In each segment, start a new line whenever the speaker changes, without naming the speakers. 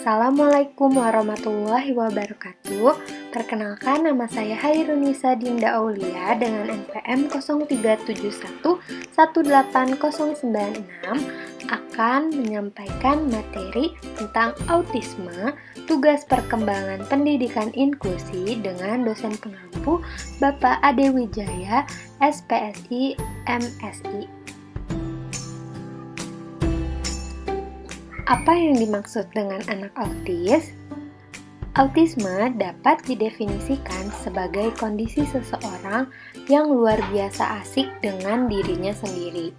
Assalamualaikum warahmatullahi wabarakatuh. Perkenalkan, nama saya Hairunisa Dinda Aulia dengan NPM 0371180096 akan menyampaikan materi tentang autisme, tugas perkembangan pendidikan inklusi dengan dosen pengampu Bapak Ade Wijaya, SPSI, MSI. Apa yang dimaksud dengan anak autis? Autisme dapat didefinisikan sebagai kondisi seseorang yang luar biasa asik dengan dirinya sendiri.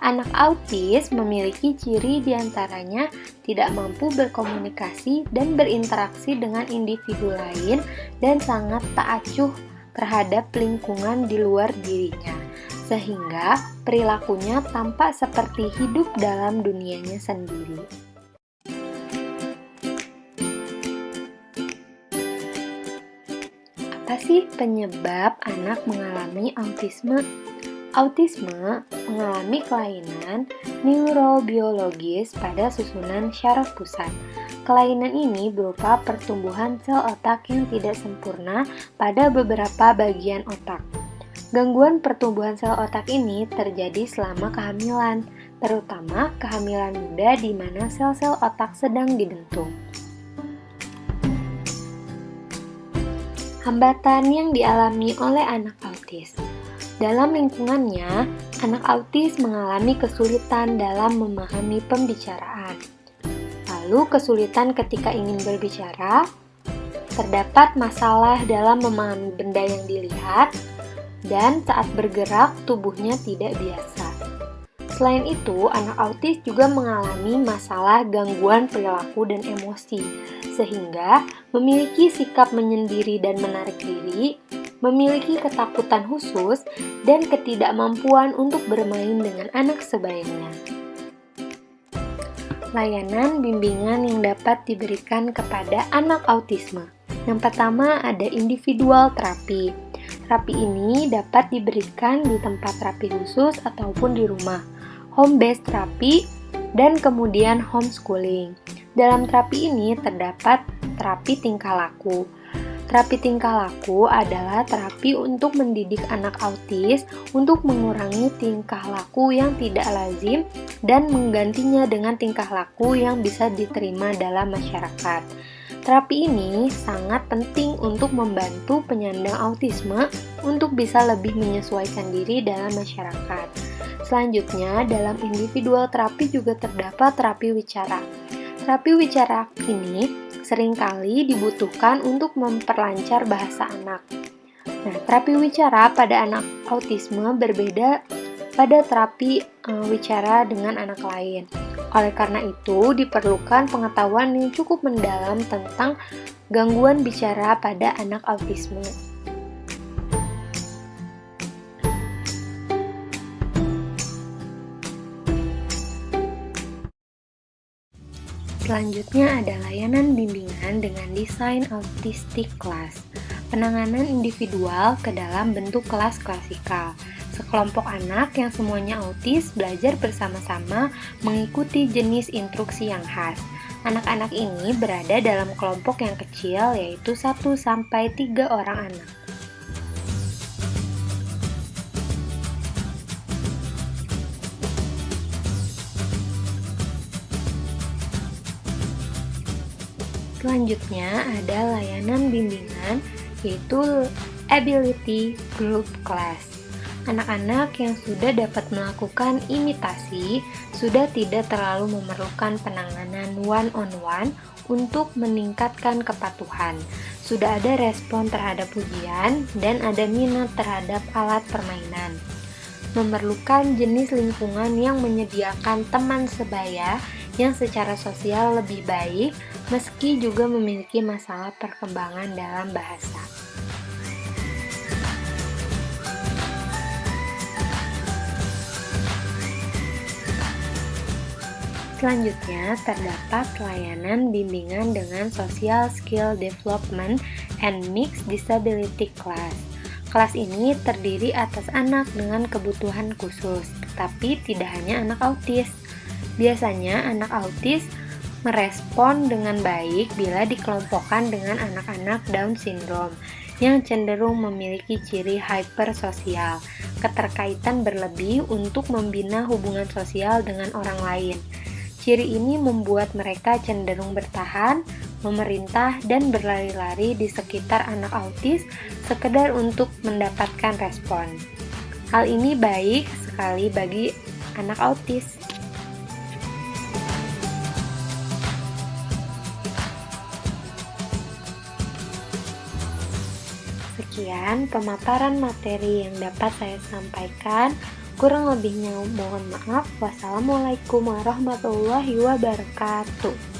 Anak autis memiliki ciri diantaranya tidak mampu berkomunikasi dan berinteraksi dengan individu lain dan sangat tak acuh terhadap lingkungan di luar dirinya, sehingga perilakunya tampak seperti hidup dalam dunianya sendiri. Apa sih penyebab anak mengalami autisme? Autisme mengalami kelainan neurobiologis pada susunan syaraf pusat. Kelainan ini berupa pertumbuhan sel otak yang tidak sempurna pada beberapa bagian otak. Gangguan pertumbuhan sel otak ini terjadi selama kehamilan, terutama kehamilan muda di mana sel-sel otak sedang dibentuk. Hambatan yang dialami oleh anak autis. Dalam lingkungannya, anak autis mengalami kesulitan dalam memahami pembicaraan. Lalu kesulitan ketika ingin berbicara, terdapat masalah dalam memahami benda yang dilihat, dan saat bergerak tubuhnya tidak biasa. Selain itu, anak autis juga mengalami masalah gangguan perilaku dan emosi, sehingga memiliki sikap menyendiri dan menarik diri, memiliki ketakutan khusus, dan ketidakmampuan untuk bermain dengan anak sebayanya. Layanan bimbingan yang dapat diberikan kepada anak autisme. Yang pertama ada individual terapi. Terapi ini dapat diberikan di tempat terapi khusus ataupun di rumah, home-based terapi, dan kemudian homeschooling. Dalam terapi ini terdapat terapi tingkah laku. Terapi tingkah laku adalah terapi untuk mendidik anak autis untuk mengurangi tingkah laku yang tidak lazim dan menggantinya dengan tingkah laku yang bisa diterima dalam masyarakat. Terapi ini sangat penting untuk membantu penyandang autisme untuk bisa lebih menyesuaikan diri dalam masyarakat. Selanjutnya, dalam individual terapi juga terdapat terapi wicara. Terapi wicara ini seringkali dibutuhkan untuk memperlancar bahasa anak. Nah, terapi wicara pada anak autisme berbeda pada terapi wicara dengan anak lain. Oleh karena itu, diperlukan pengetahuan yang cukup mendalam tentang gangguan bicara pada anak autisme. Selanjutnya ada layanan bimbingan dengan desain autistic class. Penanganan individual ke dalam bentuk kelas klasikal. Sekelompok anak yang semuanya autis belajar bersama-sama mengikuti jenis instruksi yang khas. Anak-anak ini berada dalam kelompok yang kecil yaitu 1-3 orang anak. Selanjutnya ada layanan bimbingan yaitu Ability Group Class. Anak-anak yang sudah dapat melakukan imitasi sudah tidak terlalu memerlukan penanganan one-on-one untuk meningkatkan kepatuhan. Sudah ada respon terhadap pujian dan ada minat terhadap alat permainan. Memerlukan jenis lingkungan yang menyediakan teman sebaya yang secara sosial lebih baik, meski juga memiliki masalah perkembangan dalam bahasa. Selanjutnya, terdapat layanan bimbingan dengan Social Skill Development and Mixed Disability Class. Kelas ini terdiri atas anak dengan kebutuhan khusus, tetapi tidak hanya anak autis. Biasanya anak autis merespon dengan baik bila dikelompokkan dengan anak-anak Down syndrome yang cenderung memiliki ciri hypersosial, keterkaitan berlebih untuk membina hubungan sosial dengan orang lain. Ciri ini membuat mereka cenderung bertahan, memerintah, dan berlari-lari di sekitar anak autis sekedar untuk mendapatkan respon. Hal ini baik sekali bagi anak autis. Sekian pemaparan materi yang dapat saya sampaikan. Kurang lebihnya mohon maaf. Wassalamualaikum warahmatullahi wabarakatuh.